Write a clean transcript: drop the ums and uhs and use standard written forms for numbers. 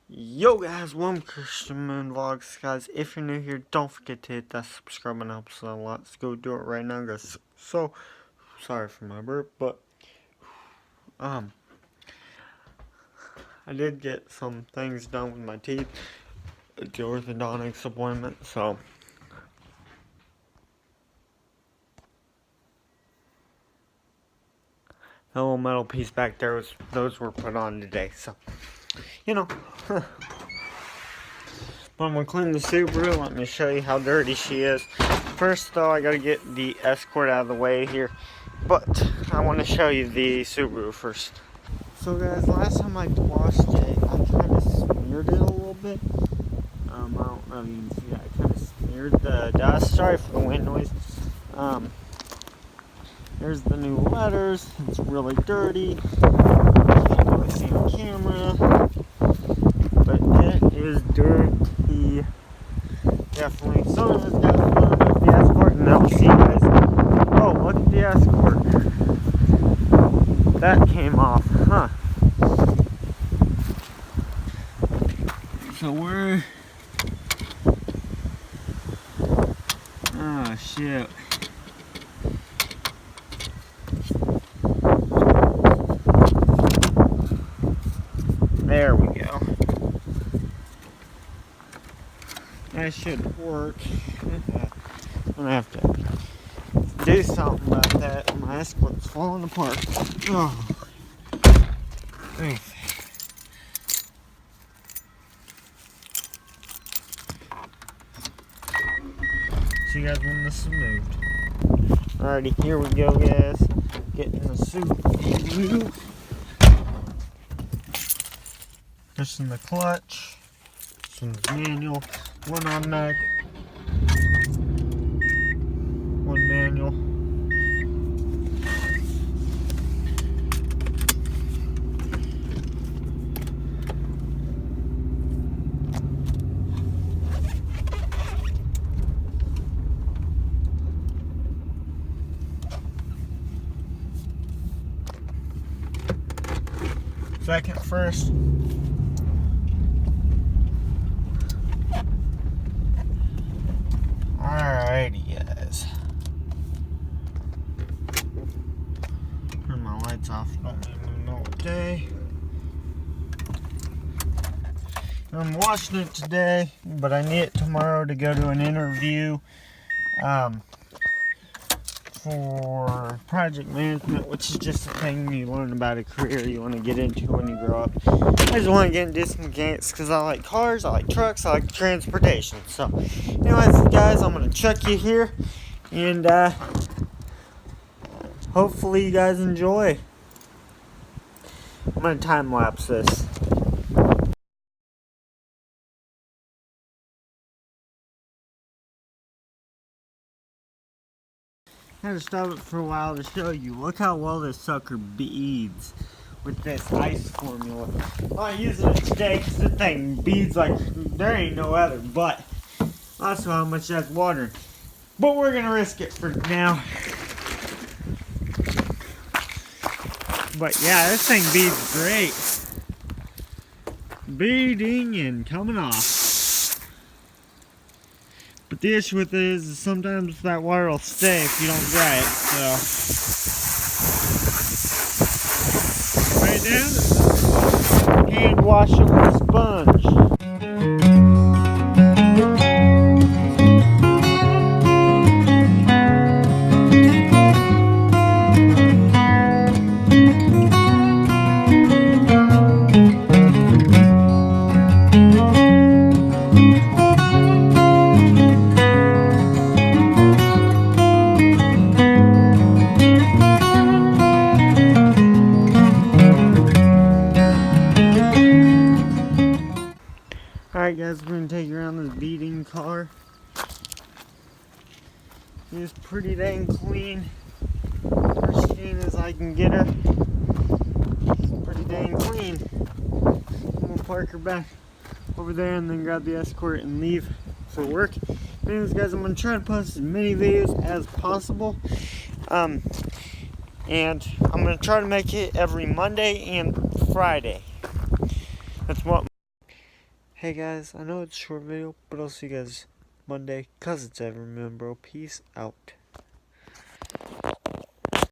Yo guys, welcome to Christian Moon Vlogs. Guys, if you're new here, don't forget to hit that subscribe button, helps a lot. Let's go do it right now, guys. So, sorry for my burp, but I did get some things done with my teeth at the orthodontics appointment, so the little metal piece back there those were put on today, so you know. But I'm going to clean the Subaru. Let me show you how dirty she is. First though, I got to get the Escort out of the way here. But I want to show you the Subaru first. So guys, last time I washed it, I kind of smeared it a little bit. I don't know if you can see that. I kind of smeared the dust. Sorry for the wind noise. There's the new letters. It's really dirty. You can't really see on camera. But it is dirty. Definitely. So this guys want to the Escort, and now we'll see you guys. Oh, look at the Escort. That came off, huh? So we're... oh shit. There we go. That should work. I'm gonna have to do something about that. My Escort's falling apart. Oh. Anything. See you guys when this is moved. Alrighty, here we go, guys. Getting the suit. Just in the clutch. This one's manual. One automatic. One manual. Second first. Alrighty, guys. Turn my lights off. Don't even know what day. I'm washing it today, but I need it tomorrow to go to an interview for project management, which is just a thing you learn about a career you want to get into when you grow up. I just want to get into some mechanics because I like cars, I like trucks, I like transportation. So, anyways, guys, I'm going to chuck you here, and hopefully you guys enjoy. I'm going to time lapse this. I had to stop it for a while to show you. Look how well this sucker beads with this ice formula. I'm not using it today because the thing beads like there ain't no other, but also how much that's water. But we're gonna risk it for now. But yeah, this thing beads great. Beading and coming off. But the issue with it is sometimes that water will stay if you don't dry it, so. Right down, hand wash it with a sponge. Alright guys, we're going to take you around this beating car. It's pretty dang clean. As clean as I can get her. It's pretty dang clean. I'm going to park her back over there and then grab the Escort and leave for work. Anyways guys, I'm going to try to post as many videos as possible. And I'm going to try to make it every Monday and Friday. That's what. Hey guys, I know it's a short video, but I'll see you guys Monday, 'cause it's Everman, bro. Peace out.